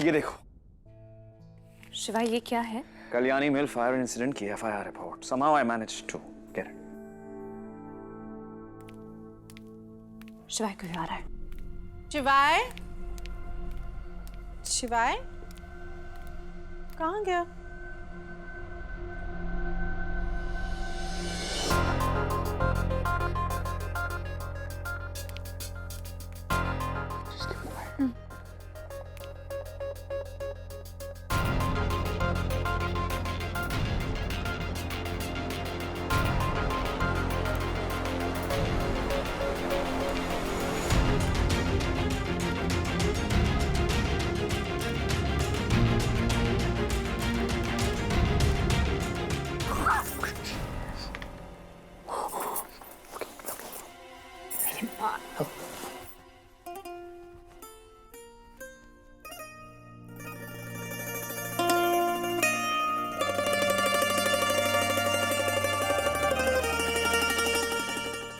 ये देखो शिवा, ये क्या है? कल्याणी मिल फायर इंसिडेंट की FIR report. Somehow I managed to get it. शिवाय क्यों आ रहा है? शिवाय, शिवाय कहाँ गया?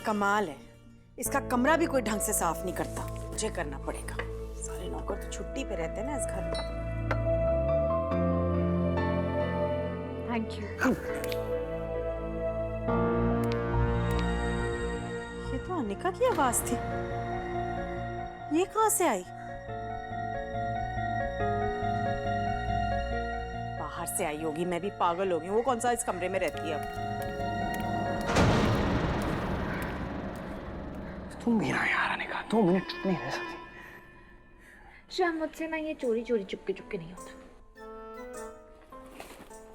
कमाल है, इसका कमरा भी कोई ढंग से साफ नहीं करता। मुझे करना पड़ेगा। सारे नौकर तो छुट्टी पे रहते हैं ना इस घर में। Thank you. ये तो अनिका की आवाज थी। ये कहाँ से आई? बाहर से आई होगी, मैं भी पागल हो गई। वो कौन सा इस कमरे में रहती है अब? तुम भी ना यार अनिका, 2 मिनट चुप नहीं रह सकती. शिवा, मुझसे ना ये चोरी चोरी चुपके चुपके नहीं होता।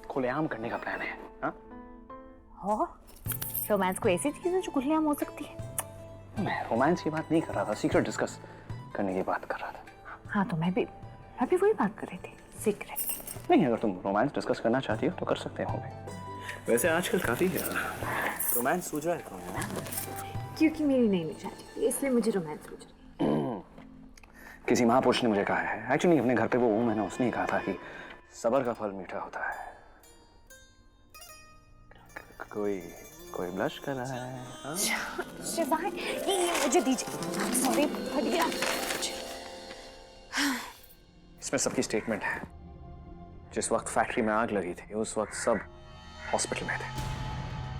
खुलेआम करने का प्लान है. हाँ, हो रोमांस को ऐसी चीज है जो खुलेआम हो सकती है? मैं रोमांस की बात नहीं कर रहा था, सीक्रेट डिस्कस करने की बात कर रहा था. हाँ, तो मैं भी वही बात कर रही थी, सीक्रेट. नहीं, अगर तुम रोमांस डिस्कस करना चाहती हो तो कर सकते हो. वैसे आजकल काफी रोमांस सूझ रहा है तुम्हें. क्योंकि मेरी नहीं निचाती थी, इसलिए मुझे रोमांस हो जाए. किसी महापुरुष ने मुझे कहा है, एक्चुअली अपने घर पे वो मैंने उसने ही कहा था कि सब्र का फल मीठा होता है. कोई ब्लश कर रहा है. हाँ? शिवाय, ये मुझे दीजिए. सॉरी, फट गया. इसमें सबकी स्टेटमेंट है. जिस वक्त फैक्ट्री में आग लगी थी उस वक्त सब हॉस्पिटल में थे,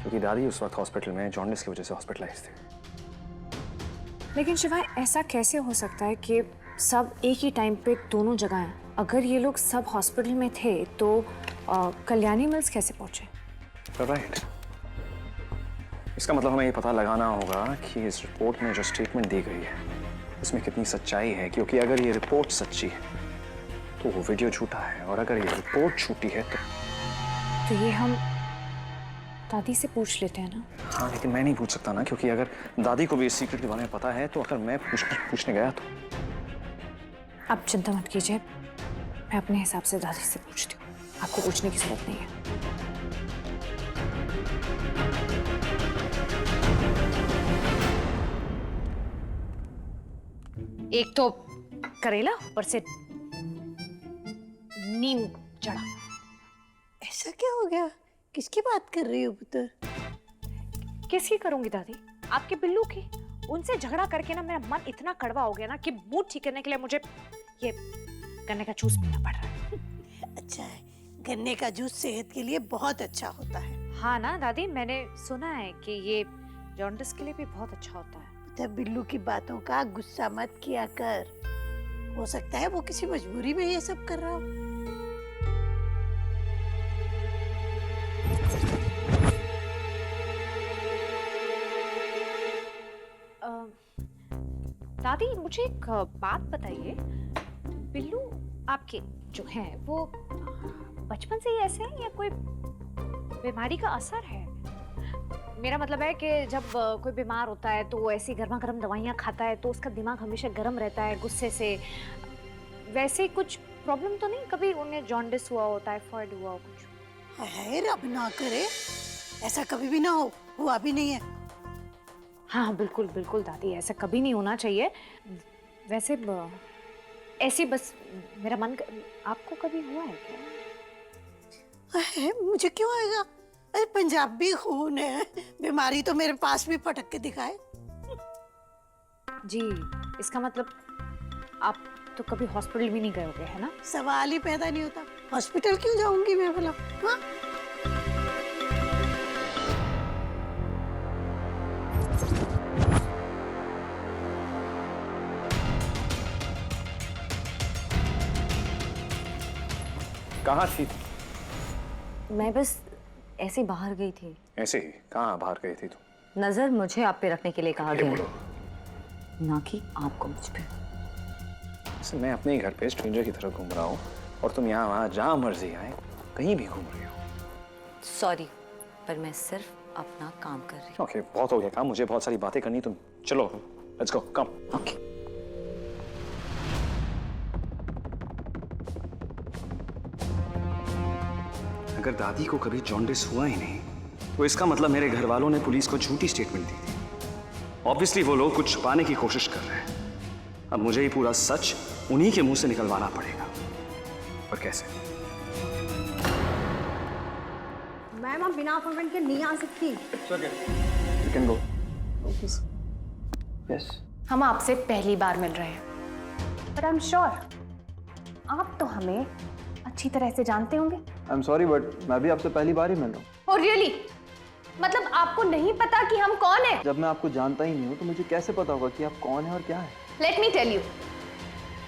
क्योंकि दादी उस वक्त हॉस्पिटल में जॉन्डिस की वजह से हॉस्पिटलाइज थी. लेकिन शिवाय, ऐसा कैसे हो सकता है कि सब एक ही टाइम पे दोनों जगह हैं? अगर ये लोग सब हॉस्पिटल में थे तो कल्याणी मिल्स कैसे पहुंचे? राइट. इसका मतलब हमें ये पता लगाना होगा कि इस रिपोर्ट में जो स्टेटमेंट दी गई है उसमें कितनी सच्चाई है, क्योंकि अगर ये रिपोर्ट सच्ची है तो वो वीडियो झूठा है, और अगर ये रिपोर्ट झूठी है तो ये हम दादी से पूछ लेते हैं ना. हाँ, लेकिन मैं नहीं पूछ सकता ना, क्योंकि अगर दादी को भी इस सीक्रेट के बारे में पता है तो अगर मैं पूछने गया तो. आप चिंता मत कीजिए, मैं अपने हिसाब से दादी से पूछती हूँ. आपको पूछने की जरूरत नहीं है. एक तो करेला, ऊपर से नीम चढ़ा. ऐसा क्या हो गया? किसकी बात कर रही हो पुत्र? किसकी करूंगी दादी? आपके बिल्लू की. उनसे झगड़ा करके ना मेरा मन इतना कड़वा हो गया ना कि मूड ठीक करने के लिए मुझे ये गन्ने का जूस पीना पड़ रहा है. अच्छा है, गन्ने का जूस सेहत के लिए बहुत अच्छा होता है. हाँ ना दादी, मैंने सुना है कि ये जॉन्डिस के लिए भी बहुत अच्छा होता है. पुत्र, बिल्लू की बातों का गुस्सा मत किया कर. हो सकता है वो किसी मजबूरी में ये सब कर रहा हो. दादी, मुझे एक बात बताइए. बिल्लू आपके जो हैं वो बचपन से ही ऐसे हैं या कोई बीमारी का असर है? मेरा मतलब है कि जब कोई बीमार होता है तो वो ऐसी गर्मा गर्म दवाइयाँ खाता है तो उसका दिमाग हमेशा गर्म रहता है गुस्से से. वैसे कुछ प्रॉब्लम तो नहीं? कभी उन्हें जॉन्डिस हुआ हो, टाइफाइड हुआ हो कुछ? है, रब ना करे ऐसा कभी भी ना हो. हुआ भी नहीं है. हाँ बिल्कुल बिल्कुल दादी, ऐसा कभी नहीं होना चाहिए. वैसे ऐसे बस मेरा मन आपको कभी हुआ है क्या? है, मुझे क्यों आएगा? अरे पंजाबी खून है, बीमारी तो मेरे पास भी पटक के दिखाए. जी, इसका मतलब आप तो कभी हॉस्पिटल भी नहीं गए होगे, है ना? सवाल ही पैदा नहीं होता, हॉस्पिटल क्यों जाऊंगी मैं भला? हाँ? कहाँ थी तुम? मैं बस ऐसे ही बाहर गई थी। ऐसे ही? कहाँ बाहर गई थी तुम? नजर मुझे आप पे रखने के लिए कहा गया बोलो। है, ना कि आपको मुझ पे। वैसे मैं अपने ही घर पे स्ट्रेंजर की तरह घूम रहा हूँ और तुम यहाँ वहाँ जहाँ मर्जी आए कहीं भी घूम रही हो। सॉरी, पर मैं सिर्फ अपना काम कर रही ओके, बहुत हो गया काम, मुझे बहुत सारी बातें करनी, तुम चलो लेट्स गो, कम। हूँ। ओके। अगर दादी को कभी जॉन्डिस हुआ ही नहीं तो इसका मतलब मेरे घर वालों ने पुलिस को झूठी स्टेटमेंट दी थी। ऑब्वियसली वो लोग कुछ छुपाने की कोशिश कर रहे हैं। अब मुझे ही पूरा सच उन्हीं के मुंह से निकलवाना पड़ेगा, पर कैसे? मैम, आप बिना अपॉइंटमेंट के नहीं आ सकती। You can go. Yes. हम आपसे पहली बार मिल रहे हैं, बट आई एम श्योर आप तो हमें अच्छी तरह से जानते होंगे। आई एम सॉरी बट मैं भी आपसे पहली बार ही मिल रहा हूँ। और रियली मतलब आपको नहीं पता कि हम कौन हैं? जब मैं आपको जानता ही नहीं हूँ तो मुझे कैसे पता होगा कि आप कौन है और क्या है? Let me tell you,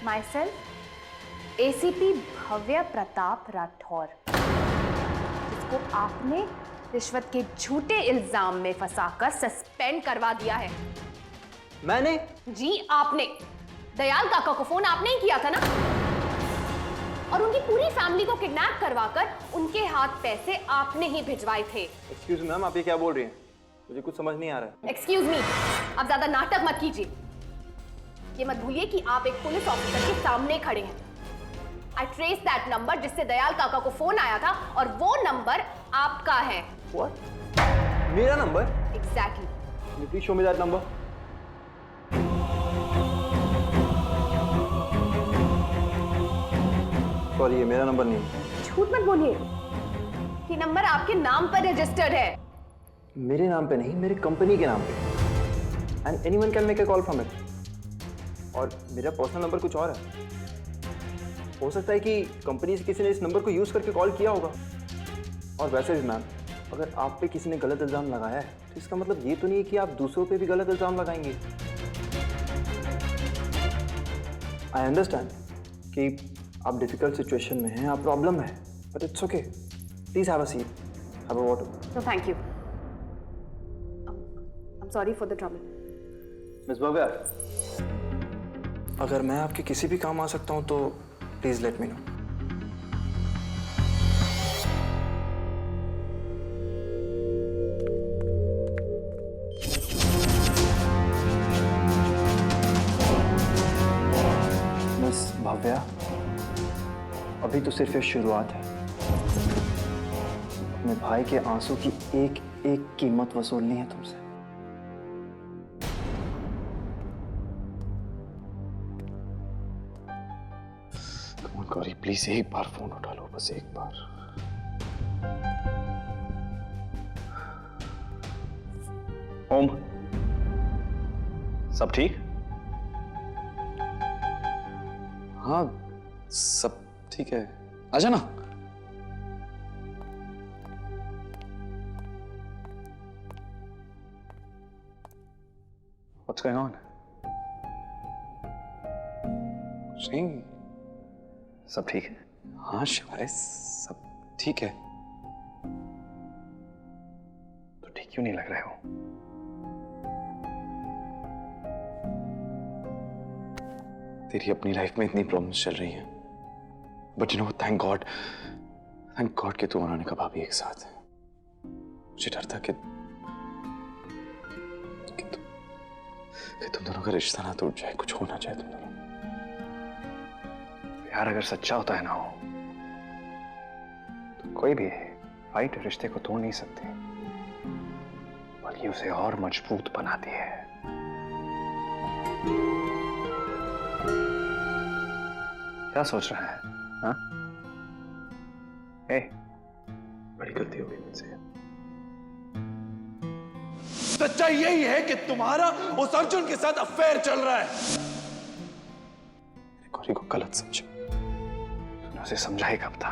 myself ACP Bhavya Pratap Rathore, जिसको आपने रिश्वत के झूठे इल्जाम में फंसाकर सस्पेंड करवा दिया है। मैंने? जी आपने। दयाल काका को फोन आपने ही किया था ना, और उनकी पूरी फैमिली को किडनैप करवाकर उनके हाथ पैसे आपने ही भिजवाए थे। एक्सक्यूज मैम, आप ये क्या बोल रही हैं? मुझे कुछ समझ नहीं आ रहा है। एक्सक्यूज मी, आप ज्यादा नाटक मत कीजिए। ये मत भूलिए कि आप एक पुलिस ऑफिसर के सामने खड़े हैं। आई ट्रेस दैट नंबर जिससे दयाल काका को फोन आया था, और वो नंबर आपका है। What? मेरा number? Exactly. Please show me that number. Sorry, ये मेरा नंबर नहीं है। झूठ मत बोलिए, ये नंबर आपके नाम पर रजिस्टर्ड है। मेरे नाम पे नहीं, मेरी कंपनी के नाम पे। And anyone can make a call from it. और मेरा पर्सनल नंबर कुछ और है। हो सकता है कि कंपनी से किसी ने इस नंबर को यूज करके कॉल किया होगा। और वैसे भी मैम, अगर आप पे किसी ने गलत इल्जाम लगाया है तो इसका मतलब ये तो नहीं है कि आप दूसरों पे भी गलत इल्जाम लगाएंगे। आई अंडरस्टैंड कि आप डिफिकल्ट सिचुएशन में हैं, आप प्रॉब्लम है, but it's okay. Please have a seat, have a water. No thank you, I am sorry for the trouble. Miss Bhavya, अगर मैं आपके किसी भी काम आ सकता हूँ तो please let me know. Miss Bhavya, अभी तो सिर्फ ये शुरुआत है। अपने भाई के आंसू की एक एक कीमत वसूलनी है तुमसे। गौरी प्लीज एक बार फोन उठा लो, बस एक बार। ओम, सब ठीक? हाँ सब ठीक है, आजा ना। What's going on? कुछ नहीं, सब ठीक है। हाँ शिवाय, सब ठीक है। तो ठीक क्यों नहीं लग रहे हो? तेरी अपनी लाइफ में इतनी प्रॉब्लम्स चल रही हैं, but you know, thank God कि तुम और अनिका भाभी एक साथ हैं। मुझे डर था कि तुम दोनों का रिश्ता ना टूट जाए, कुछ हो ना जाए तुम दोनों। प्यार अगर सच्चा होता है ना हो, तो कोई भी फाइट रिश्ते को तोड़ नहीं सकती, बल्कि उसे और मजबूत बनाती है। क्या सोच रहा है? हाँ? बड़ी गलती हो गई मुझसे। सच्चाई यही है कि तुम्हारा उस अर्जुन के साथ अफेयर चल रहा है। गौरी को गलत समझा। तूने उसे समझा ही कब था?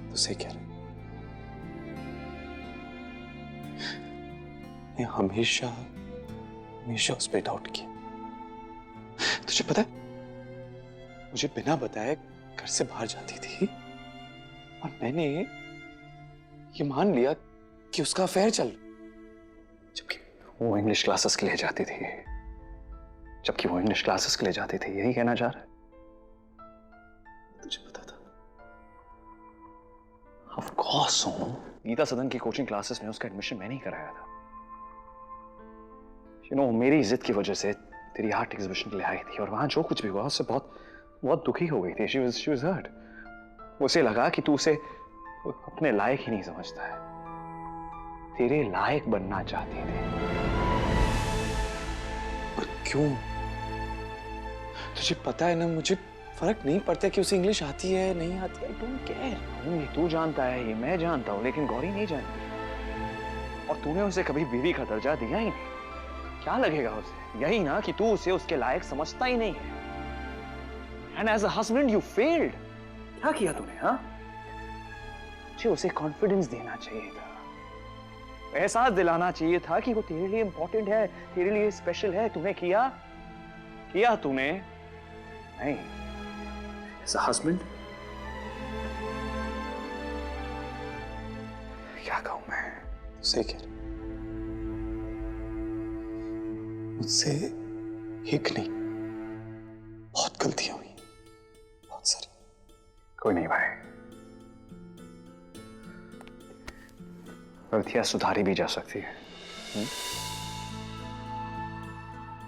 तो सही कह रहे। मैं हमेशा हमेशा उस पर डाउट किया। तुझे पता है, मुझे बिना बताए घर से बाहर जाती थी और मैंने ये मान लिया कि उसका अफेयर चल रहा। जबकि वो इंग्लिश क्लासेस के लिए जाती थी, यही कहना चाह रहा है? तुझे पता था? ऑफ कोर्स हूं। गीता सदन की कोचिंग क्लासेस में उसका एडमिशन मैंने ही कराया था। मेरी जिद की वजह से तेरी आर्ट एग्जीबिशन के लिए आई थी और वहां जो कुछ भी हुआ उससे बहुत दुखी हो गई थी। She was hurt. उसे लगा कि तू उसे अपने लायक ही नहीं समझता है, तेरे लायक बनना चाहती थी। और क्यों? तुझे पता है ना, मुझे फर्क नहीं पड़ता कि उसे इंग्लिश आती है नहीं आती। I don't care. ये तू जानता है, ये मैं जानता हूं, लेकिन गौरी नहीं जानती। और तूने उसे कभी बीवी का दर्जा दिया ही नहीं। क्या लगेगा उसे? यही ना कि तू उसे उसके लायक समझता ही नहीं है। And as a husband you failed. क्या किया तूने? हाँ, मुझे उसे कॉन्फिडेंस देना चाहिए था, एहसास दिलाना चाहिए था कि वो तेरे लिए इंपॉर्टेंट है, तेरे लिए स्पेशल है। तूने किया तूने नहीं। एज अ हस्बैंड क्या कहूं मैं? सही कह रहे। मुझसे एक नहीं, बहुत गलतियां हुई, बहुत सारी। कोई नहीं भाई, गलतियां सुधारी भी जा सकती है।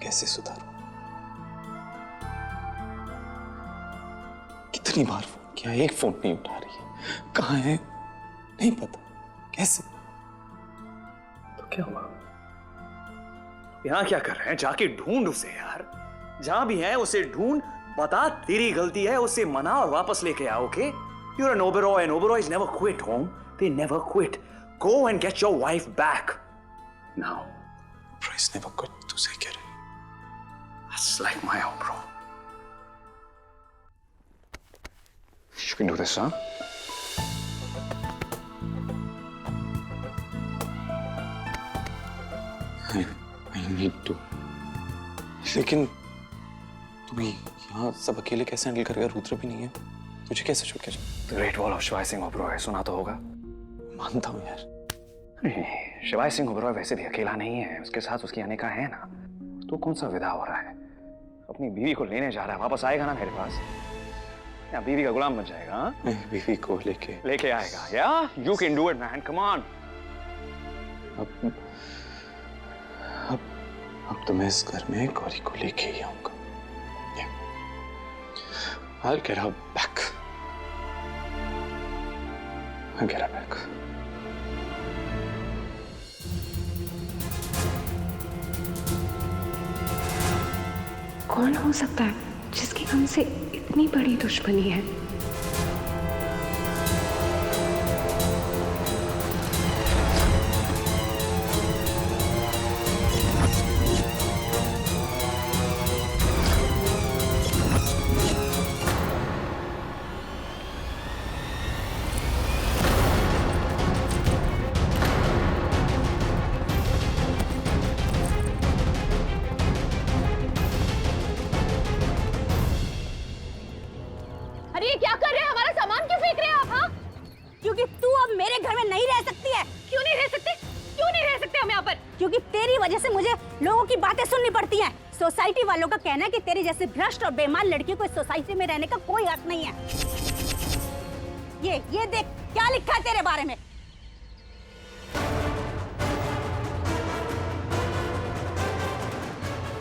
कैसे सुधारूं? कितनी बार फोन किया, एक फोन नहीं उठा रही है। कहाँ है नहीं पता। कैसे? तो क्या हुआ? यहां क्या कर रहे हैं? जाके ढूंढ उसे यार, जहां भी है उसे ढूंढ, बता तेरी गलती है, उसे मना और वापस लेके आओ। Okay? You're an Oberoi and Oberois never quit, home. They never quit. Go and get your wife back now. Oberois never quit. तू सही कह रहे। That's like my Obero. You can do this, huh? I need to. लेकिन तू यहाँ सब अकेले कैसे हैंडल करेगा? रुद्र भी नहीं है, तुझे कैसे छोड़ के जाऊं? ग्रेट वॉल ऑफ शिवाय सिंह ओबरॉय सुना तो होगा। मानता हूँ यार। नहीं, शिवाय सिंह ओबरॉय वैसे भी अकेला नहीं है, उसके साथ उसकी अनेका है ना। तो कौन सा विदा हो रहा है? अपनी बीवी को लेने जा रहा है, वापस आएगा ना मेरे पास, या बीवी का गुलाम बन जाएगा? हाँ? बीवी को लेके आएगा। या you can do it man, come on. अब तो मैं इस घर में गौरी को लेके ही आऊंगा। I'll get her back. I'll get her back. कौन हो सकता है जिसकी हमसे इतनी बड़ी दुश्मनी है? अरे क्या कर रहे हैं? हमारा सामान क्यों फेंक रहे हैं आप? हाँ, क्योंकि तू अब मेरे घर में नहीं रह सकती है। क्यों नहीं रह सकते? क्यों नहीं रह सकते हम यहाँ पर? क्योंकि तेरी वजह से मुझे लोगों की बातें सुननी पड़ती हैं। सोसाइटी वालों का कहना है कि तेरी जैसे भ्रष्ट और बेईमान लड़की को इस सोसाइटी में रहने का कोई हक नहीं है। ये देख क्या लिखा है तेरे बारे में।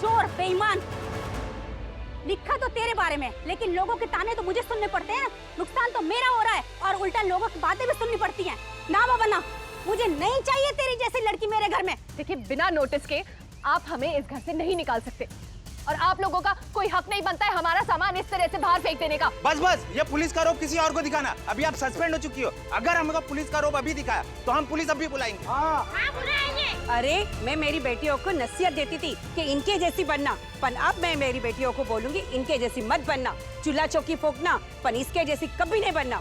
चोर, बेईमान, लिखा तो तेरे बारे में, लेकिन लोगों के ताने तो मुझे सुनने पड़ते हैं। नुकसान तो मेरा हो रहा है और उल्टा लोगों की बातें भी सुननी पड़ती हैं। ना बाबा ना, मुझे नहीं चाहिए तेरी जैसी लड़की मेरे घर में। देखिए, बिना नोटिस के आप हमें इस घर से नहीं निकाल सकते, और आप लोगों का कोई हक नहीं बनता है हमारा सामान इस तरह से बाहर फेंक देने का। बस ये पुलिस का रोप किसी और को दिखाना। अभी आप सस्पेंड हो चुकी हो। अगर हमको पुलिस का रोप अभी दिखाया तो हम पुलिस अभी बुलाएंगे। हाँ, बुलाएंगे। अरे मैं मेरी बेटियों को नसीहत देती थी कि इनके जैसी बनना, पर अब मैं मेरी बेटियों को बोलूंगी इनके जैसी मत बनना। चूल्हा चौकी फोकना, पर इसके जैसी कभी नहीं बनना।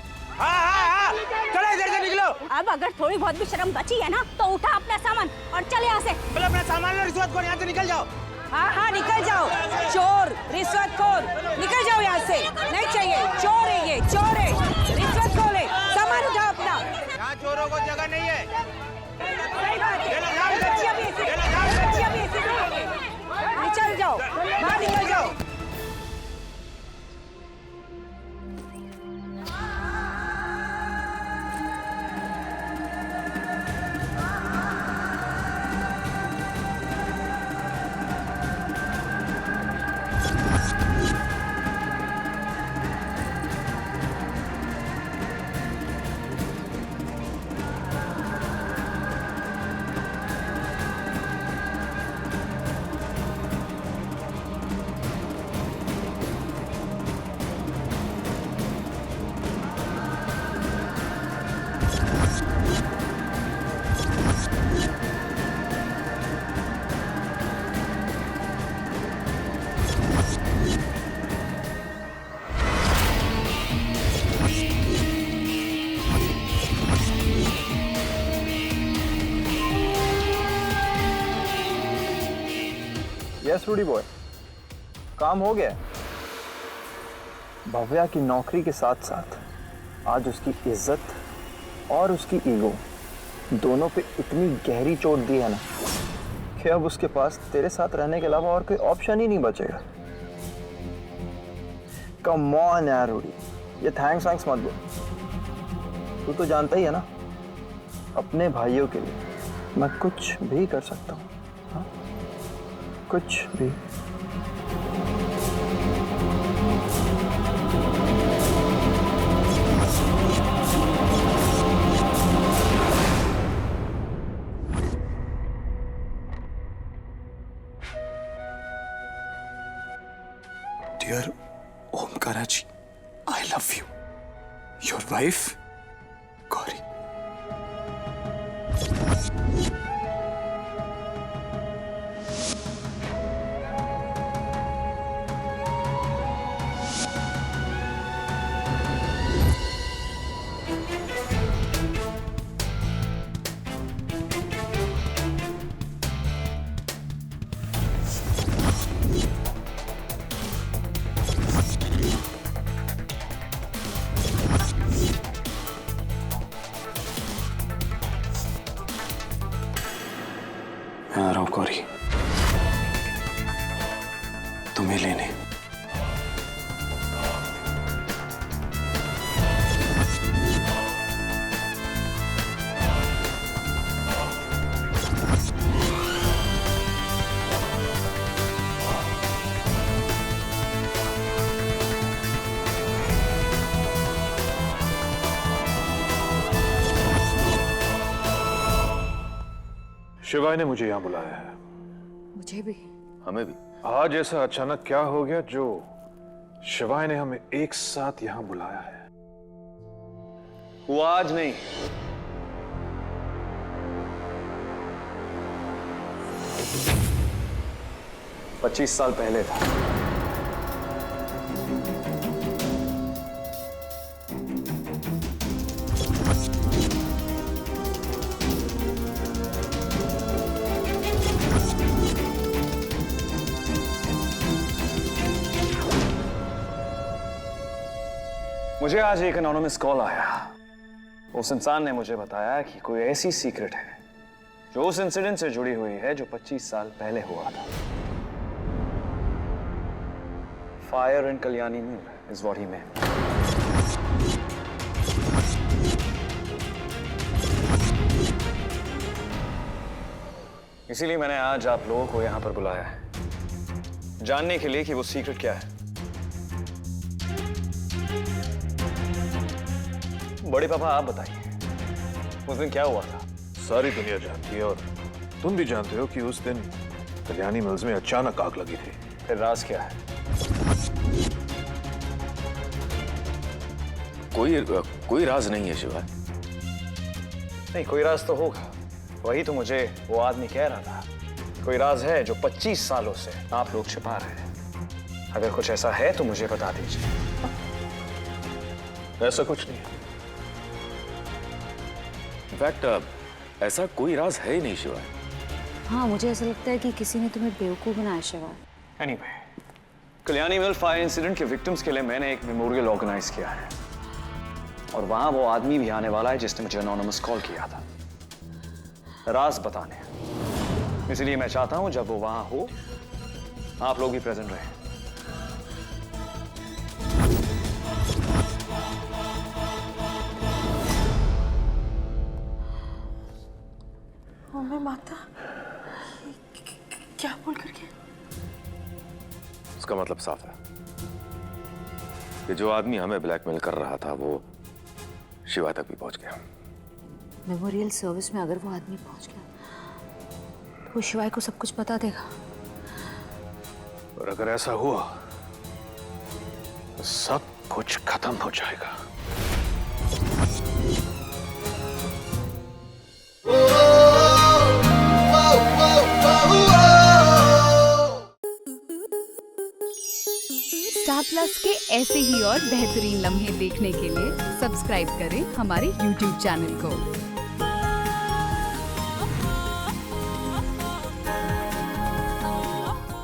चलो इधर से निकलो। अब अगर थोड़ी बहुत भी शर्म बची है ना तो उठा अपना सामान और चले यहाँ से। बोलो अपना सामान और रिश्वत को यहाँ से निकल जाओ। हाँ हाँ निकल जाओ, चोर रिश्वतखोर, निकल जाओ यहाँ से। नहीं चाहिए, चोर है ये, चोर है, रिश्वतखोर है। सामान उठाओ अपना। यहाँ चोरों को जगह नहीं है। सही बात है। बच्चियाँ भी ऐसी रहेंगी। निकल जाओ, बाहर निकल जाओ। यस रूडी बॉय, काम हो गया। भव्या की नौकरी के साथ साथ आज उसकी इज्जत और उसकी ईगो दोनों पे इतनी गहरी चोट दी है ना कि अब उसके पास तेरे साथ रहने के अलावा और कोई ऑप्शन ही नहीं बचेगा। कम ऑन यार रूडी, ये थैंक्स मत बोल। तू तो जानता ही है ना, अपने भाइयों के लिए मैं कुछ भी कर सकता हूँ। हाँ? कुछ भी। Dear Omkara ji, I love you. Your wife Gauri. मैं आ रहा हूं गौरी, तुम्हें लेने। शिवाय ने मुझे यहाँ बुलाया है। मुझे भी। हमें भी। आज ऐसा अचानक क्या हो गया जो शिवाय ने हमें एक साथ यहाँ बुलाया है? वो आज नहीं, पच्चीस साल पहले था। मुझे आज एक एनोनिमस कॉल आया। उस इंसान ने मुझे बताया कि कोई ऐसी सीक्रेट है जो उस इंसिडेंट से जुड़ी हुई है जो 25 साल पहले हुआ था। Fire in Kalyani mill is what he meant. इसीलिए मैंने आज आप लोगों को यहां पर बुलाया है, जानने के लिए कि वो सीक्रेट क्या है। बड़े पापा आप बताइए, उस दिन क्या हुआ था? सारी दुनिया जानती है और तुम भी जानते हो कि उस दिन कल्याणी मिल्स में अचानक आग लगी थी। फिर राज क्या है? कोई राज नहीं है शिवा। नहीं, कोई राज तो होगा। वही तो मुझे वो आदमी कह रहा था। कोई राज है जो 25 सालों से आप लोग छिपा रहे हैं। अगर कुछ ऐसा है तो मुझे बता दीजिए। ऐसा कुछ नहीं है। इनफैक्ट ऐसा कोई राज है ही नहीं शिवा। हाँ, मुझे ऐसा लगता है कि किसी ने तुम्हें बेवकूफ बनाया शिवा। एनीवे, कल्याणी मिल फायर इंसिडेंट के विक्टिम्स के लिए मैंने एक मेमोरियल ऑर्गेनाइज किया है और वहां वो आदमी भी आने वाला है जिसने मुझे एनोनिमस कॉल किया था राज बताने। इसलिए मैं चाहता हूं जब वो वहां हो आप लोग भी प्रेजेंट रहें। ओमे माता, क्या बोल करके? उसका मतलब साफ है कि जो आदमी हमें ब्लैकमेल कर रहा था वो शिवा तक भी पहुंच गया। मेमोरियल सर्विस में अगर वो आदमी पहुंच गया तो वो शिवाय को सब कुछ बता देगा। और अगर ऐसा हुआ तो सब कुछ खत्म हो जाएगा। स्टार प्लस के ऐसे ही और बेहतरीन लम्हे देखने के लिए सब्सक्राइब करें हमारे YouTube चैनल को।